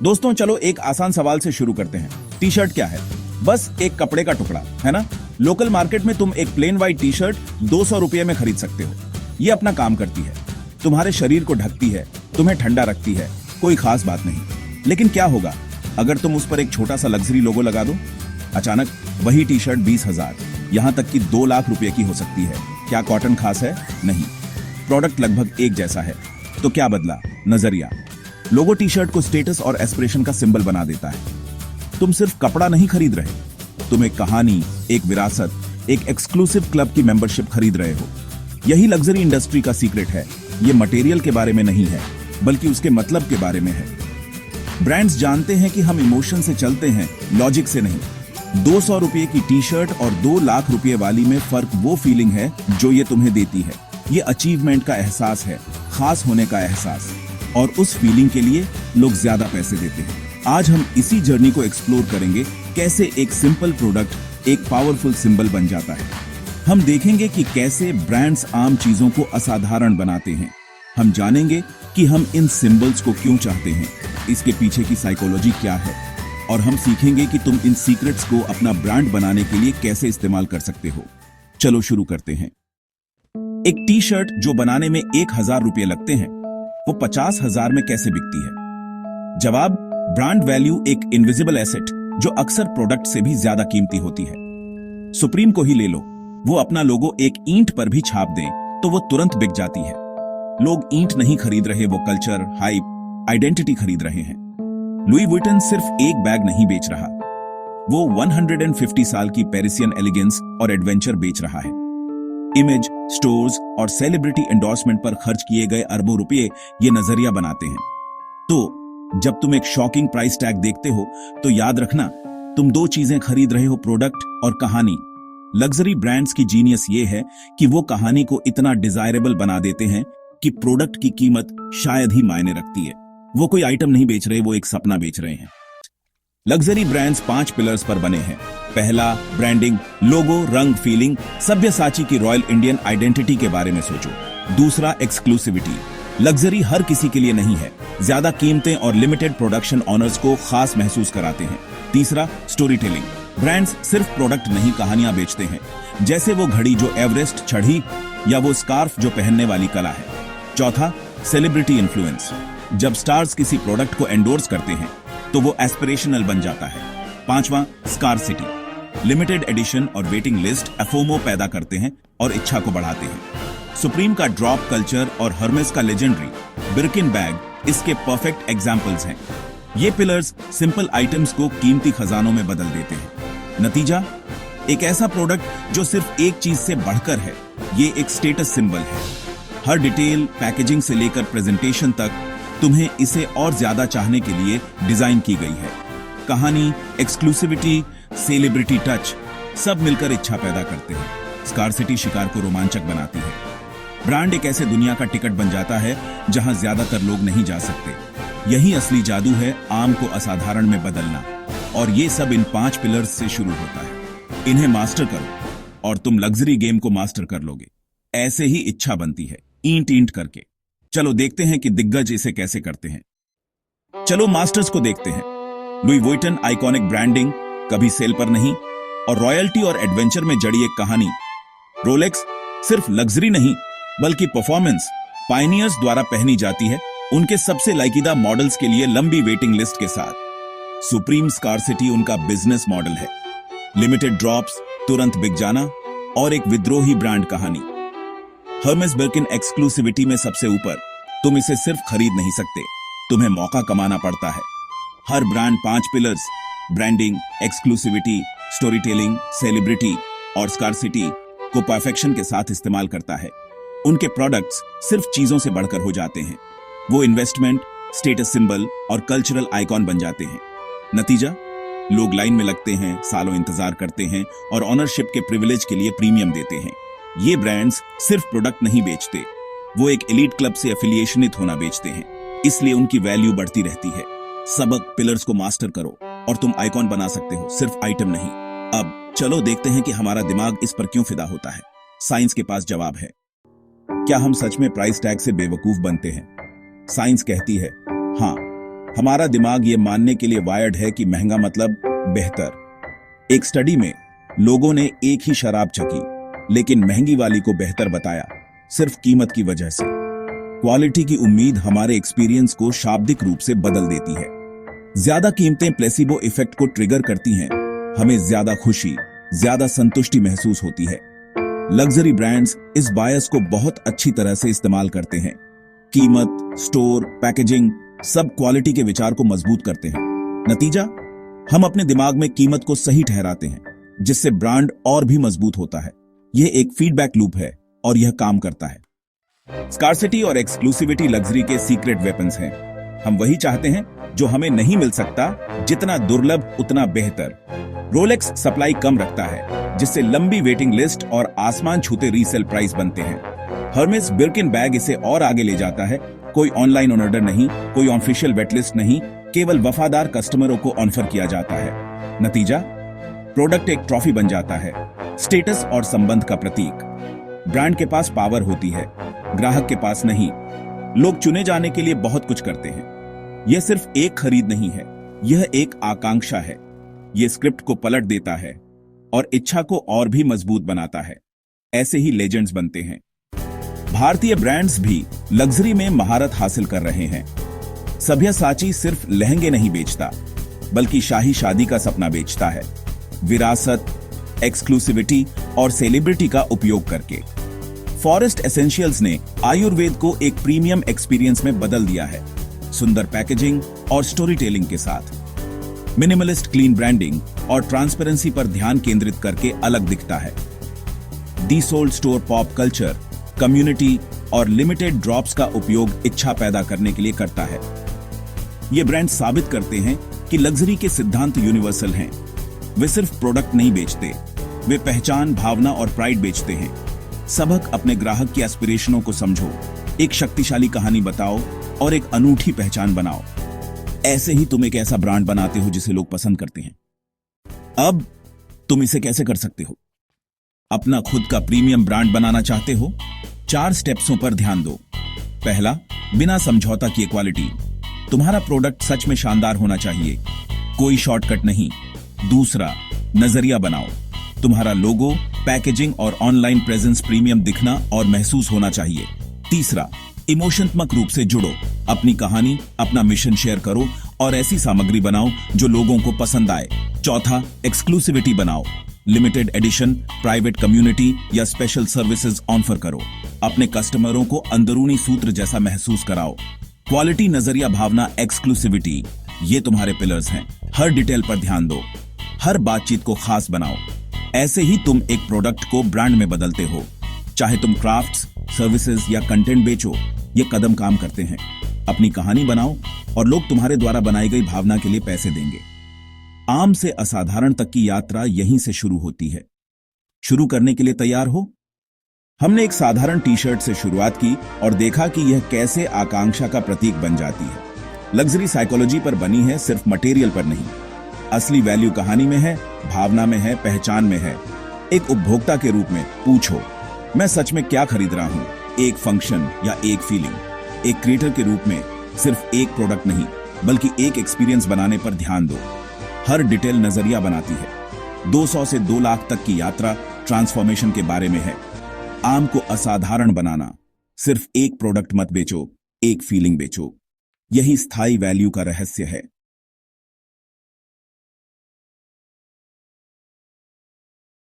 दोस्तों चलो एक आसान सवाल से शुरू करते हैं। टी शर्ट क्या है? बस एक कपड़े का टुकड़ा है ना। लोकल मार्केट में तुम एक प्लेन व्हाइट टी शर्ट 200 रुपये में खरीद सकते हो। ये अपना काम करती है, तुम्हारे शरीर को ढकती है, तुम्हें ठंडा रखती है, कोई खास बात नहीं। लेकिन क्या होगा अगर तुम उस पर एक छोटा सा लग्जरी लोगो लगा दो? अचानक वही टी शर्ट 20,000, यहां तक कि 2 लाख रुपए की हो सकती है। क्या कॉटन खास है? नहीं, प्रोडक्ट लगभग एक जैसा है। तो क्या बदला? नजरिया। लोगो टी शर्ट को स्टेटस और एस्पिरेशन का सिंबल बना देता है। तुम सिर्फ कपड़ा नहीं खरीद रहे, तुम एक कहानी, एक विरासत, एक एक्सक्लूसिव क्लब की मेंबरशिप खरीद रहे हो। यही लग्जरी इंडस्ट्री का सीक्रेट है। ये मटेरियल के बारे में नहीं है, बल्कि उसके मतलब के बारे में है। ब्रांड्स जानते हैं कि हम इमोशन से चलते हैं, लॉजिक से नहीं। 200 रुपए की टी शर्ट और 2 लाख रुपए वाली में फर्क वो फीलिंग है जो ये तुम्हें देती है। ये अचीवमेंट का एहसास है, खास होने का एहसास, और उस फीलिंग के लिए लोग ज्यादा पैसे देते हैं। आज हम इसी जर्नी को एक्सप्लोर करेंगे, कैसे एक सिंपल प्रोडक्ट एक पावरफुल सिंबल बन जाता है। हम देखेंगे कि कैसे ब्रांड्स आम चीजों को असाधारण बनाते हैं। हम जानेंगे कि हम इन सिंबल्स को क्यों चाहते हैं, इसके पीछे की साइकोलॉजी क्या है, और हम सीखेंगे कि तुम इन सीक्रेट्स को अपना ब्रांड बनाने के लिए कैसे इस्तेमाल कर सकते हो। चलो शुरू करते हैं। एक टी शर्ट जो बनाने में 1,000 रुपये लगते हैं, वो 50,000 में कैसे बिकती है? जवाब, ब्रांड वैल्यू एक इनविजिबल एसेट जो अक्सर प्रोडक्ट से भी ज्यादा कीमती होती है। सुप्रीम को ही ले लो, वो अपना लोगो एक ईंट पर भी छाप दें तो वो तुरंत बिक जाती है। लोग ईंट नहीं खरीद रहे, वो कल्चर, हाइप, आइडेंटिटी खरीद रहे हैं। लुई वुइटन सिर्फ एक बैग नहीं बेच रहा, वो 150 साल की पेरिसियन एलिगेंस और एडवेंचर बेच रहा है। इमेज, स्टोर्स और सेलिब्रिटी एंडोर्समेंट पर खर्च किए गए अरबों रुपए ये नजरिया बनाते हैं। तो जब तुम एक शॉकिंग प्राइस टैग देखते हो तो याद रखना, तुम 2 चीजें खरीद रहे हो, प्रोडक्ट और कहानी। लग्जरी ब्रांड्स की जीनियस ये है कि वो कहानी को इतना डिजायरेबल बना देते हैं कि प्रोडक्ट की कीमत शायद ही मायने रखती है। वो कोई आइटम नहीं बेच रहे, वो एक सपना बेच रहे हैं। लग्जरी ब्रांड्स 5 पिलर्स पर बने हैं। पहला, ब्रांडिंग, लोगो, रंग, फीलिंग, सब्यसाची की रॉयल इंडियन आइडेंटिटी के बारे में सोचो। दूसरा, एक्सक्लूसिविटी, लग्जरी हर किसी के लिए नहीं है, ज्यादा कीमतें और लिमिटेड प्रोडक्शन ऑनर्स को खास महसूस कराते हैं। तीसरा, स्टोरी टेलिंग, ब्रांड्स सिर्फ प्रोडक्ट नहीं, कहानियां बेचते हैं, जैसे वो घड़ी जो एवरेस्ट चढ़ी या वो स्कार्फ जो पहनने वाली कला है। चौथा, सेलिब्रिटी इन्फ्लुएंस, जब स्टार्स किसी प्रोडक्ट को एंडोर्स करते हैं तो वो एस्पिरेशनल बन जाता है। पांचवा, स्कार्सिटी, लिमिटेड एडिशन और वेटिंग लिस्ट एफोमो पैदा करते हैं और इच्छा को बढ़ाते हैं। सुप्रीम का ड्रॉप कल्चर और हर्मेस का लेजेंडरी बिर्किन बैग इसके परफेक्ट एग्जाम्पल्स हैं। ये पिलर्स सिंपल आइटम्स को कीमती खजानों में बदल देते हैं। नतीजा, एक ऐसा प्रोडक्ट जो सिर्फ एक चीज से बढ़कर है। ये एक स्टेटस सिंबल है। हर डिटेल, पैकेजिंग से लेकर प्रेजेंटेशन तक तुम्हें इसे और ज्यादा चाहने के लिए डिजाइन की गई है। कहानी, एक्सक्लूसिविटी, सेलिब्रिटी टच, सब मिलकर इच्छा पैदा करते हैं। स्कार्सिटी शिकार को रोमांचक बनाती है। ब्रांड एक ऐसे दुनिया का टिकट बन जाता है जहां ज्यादातर लोग नहीं जा सकते। यही असली जादू है, आम को असाधारण में बदलना। और ये सब इन 5 पिलर्स से शुरू होता है। इन्हें मास्टर करो और तुम लग्जरी गेम को मास्टर कर लोगे। ऐसे ही इच्छा बनती है, ईंट ईंट करके। चलो देखते हैं कि दिग्गज इसे कैसे करते हैं। चलो मास्टर्स को देखते हैं। लुई वुइटन, आइकॉनिक ब्रांडिंग, कभी सेल पर नहीं, और रॉयल्टी और एडवेंचर में जड़ी एक कहानी। रोलेक्स सिर्फ लग्जरी नहीं बल्कि परफॉर्मेंस, पायनियर्स द्वारा पहनी जाती है, उनके सबसे लाइकिदा मॉडल्स के लिए लंबी वेटिंग लिस्ट के साथ। सुप्रीम स्कार्सिटी उनका बिजनेस मॉडल है, लिमिटेड ड्रॉप्स, तुरंत बिक जाना और एक विद्रोही ब्रांड कहानी। हर्मेस बिर्किन एक्सक्लूसिविटी में सबसे ऊपर। तुम इसे सिर्फ खरीद नहीं सकते, तुम्हें मौका कमाना पड़ता है। हर brand 5 pillars, branding, exclusivity, story telling, celebrity और स्कार्सिटी को परफेक्शन के साथ इस्तेमाल करता है। उनके प्रोडक्ट्स सिर्फ चीजों से बढ़कर हो जाते हैं। वो इन्वेस्टमेंट, स्टेटस सिंबल और कल्चरल आइकॉन बन जाते हैं। नतीजा, लोग लाइन में लगते हैं, सालों इंतजार करते हैं और ऑनरशिप के प्रिविलेज के लिए प्रीमियम देते हैं। ये ब्रांड्स सिर्फ प्रोडक्ट नहीं बेचते, वो एक एलीट क्लब से एफिलिएशनित होना बेचते हैं, इसलिए उनकी वैल्यू बढ़ती रहती है। सबक, पिलर्स को मास्टर करो और तुम आइकॉन बना सकते हो, सिर्फ आइटम नहीं। अब चलो देखते हैं कि हमारा दिमाग इस पर क्यों फिदा होता है। साइंस के पास जवाब है। क्या हम सच में प्राइस टैग से बेवकूफ बनते हैं? साइंस कहती है हाँ, हमारा दिमाग ये मानने के लिए वायर्ड है कि महंगा मतलब बेहतर। एक स्टडी में लोगों ने एक ही शराब चखी लेकिन महंगी वाली को बेहतर बताया, सिर्फ कीमत की वजह से। क्वालिटी की उम्मीद हमारे एक्सपीरियंस को शाब्दिक रूप से बदल देती है। ज्यादा कीमतें प्लेसिबो इफेक्ट को ट्रिगर करती हैं। हमें ज्यादा खुशी, ज्यादा संतुष्टि महसूस होती है। लग्जरी ब्रांड्स इस बायस को बहुत अच्छी तरह से इस्तेमाल करते हैं। कीमत, स्टोर, पैकेजिंग सब क्वालिटी के विचार को मजबूत करते हैं। नतीजा, हम अपने दिमाग में कीमत को सही ठहराते हैं, जिससे ब्रांड और भी मजबूत होता है। यह एक फीडबैक लूप है और यह काम करता है। स्कार्सिटी और एक्सक्लूसिविटी लग्जरी के सीक्रेट वेपन्स हैं। हम वही चाहते हैं जो हमें नहीं मिल सकता, जितना दुर्लभ उतना बेहतर। रोलेक्स सप्लाई कम रखता है, जिससे लंबी वेटिंग लिस्ट और आसमान छूते रीसेल प्राइस बनते हैं। हर्मेस बिर्किन बैग इसे और आगे ले जाता है। कोई ऑनलाइन ऑर्डर नहीं, कोई ऑफिशियल वेटलिस्ट नहीं, केवल वफादार कस्टमरों को ऑफर किया जाता है। नतीजा, प्रोडक्ट एक ट्रॉफी बन जाता है, स्टेटस और संबंध का प्रतीक। ब्रांड के पास पावर होती है, ग्राहक के पास नहीं। लोग चुने जाने के लिए बहुत कुछ करते हैं। यह सिर्फ एक खरीद नहीं है, यह एक आकांक्षा है। यह स्क्रिप्ट को पलट देता है और इच्छा को और भी मजबूत बनाता है। ऐसे ही लेजेंड्स बनते हैं। भारतीय ब्रांड्स भी लग्जरी में महारत हासिल कर रहे हैं। सभ्यसाची सिर्फ लहंगे नहीं बेचता, बल्कि शाही शादी का सपना बेचता है। विरासत, एक्सक्लूसिविटी और सेलिब्रिटी का उपयोग करके फॉरेस्ट एसेंशियल्स ने आयुर्वेद को एक प्रीमियम एक्सपीरियंस में बदल दिया है। सुंदर पैकेजिंग और स्टोरी टेलिंग के साथ मिनिमलिस्ट क्लीन ब्रांडिंग और ट्रांसपेरेंसी पर ध्यान केंद्रित करके अलग दिखता है। The sold store pop culture, community और लिमिटेड ड्रॉप्स का उपयोग इच्छा पैदा करने के लिए करता है। ये ब्रांड साबित करते हैं कि लग्जरी के सिद्धांत यूनिवर्सल हैं। वे सिर्फ प्रोडक्ट नहीं बेचते, वे पहचान, भावना और प्राइड बेचते हैं। सबक अपने ग्राहक की एस्पिरेशनों को समझो, एक शक्तिशाली कहानी बताओ और एक अनूठी पहचान बनाओ। ऐसे ही तुम एक ऐसा ब्रांड बनाते हो जिसे लोग पसंद करते हैं। अब तुम इसे कैसे कर सकते हो? अपना खुद का प्रीमियम ब्रांड बनाना चाहते हो? 4 स्टेप्सों पर ध्यान दो। पहला, बिना समझौता किए क्वालिटी। तुम्हारा प्रोडक्ट सच में शानदार होना चाहिए, कोई शॉर्टकट नहीं। दूसरा, नजरिया बनाओ। तुम्हारा लोगो, पैकेजिंग और ऑनलाइन प्रेजेंस प्रीमियम दिखना और महसूस होना चाहिए। तीसरा, इमोशनात्मक रूप से जुड़ो। अपनी कहानी, अपना मिशन शेयर करो और ऐसी सामग्री बनाओ जो लोगों को पसंद आए। चौथा, एक्सक्लूसिविटी बनाओ। लिमिटेड एडिशन, प्राइवेट कम्युनिटी या स्पेशल सर्विसेज ऑफर करो। अपने कस्टमरों को अंदरूनी सूत्र जैसा महसूस कराओ। क्वालिटी, नजरिया, भावना, एक्सक्लूसिविटी, ये तुम्हारे पिलर्स हैं। हर डिटेल पर ध्यान दो, हर बातचीत को खास बनाओ। ऐसे ही तुम एक प्रोडक्ट को ब्रांड में बदलते हो। चाहे तुम क्राफ्ट्स, सर्विसेज या कंटेंट बेचो, ये कदम काम करते हैं। अपनी कहानी बनाओ और लोग तुम्हारे द्वारा बनाई गई भावना के लिए पैसे देंगे। आम से असाधारण तक की यात्रा यहीं से शुरू होती है। शुरू करने के लिए तैयार हो? हमने एक साधारण टी शर्ट से शुरुआत की और देखा कि यह कैसे आकांक्षा का प्रतीक बन जाती है। लग्जरी साइकोलॉजी पर बनी है, सिर्फ मटेरियल पर नहीं। असली वैल्यू कहानी में है, भावना में है, पहचान में है। एक उपभोक्ता के रूप में पूछो, मैं सच में क्या खरीद रहा हूं? एक फंक्शन या एक फीलिंग? एक क्रिएटर के रूप में सिर्फ एक प्रोडक्ट नहीं, बल्कि एक एक्सपीरियंस बनाने पर ध्यान दो। हर डिटेल नजरिया बनाती है। 200 से 2 लाख तक की यात्रा ट्रांसफॉर्मेशन के बारे में है। आम को असाधारण बनाना। सिर्फ एक प्रोडक्ट मत बेचो, एक फीलिंग बेचो। यही स्थायी वैल्यू का रहस्य है।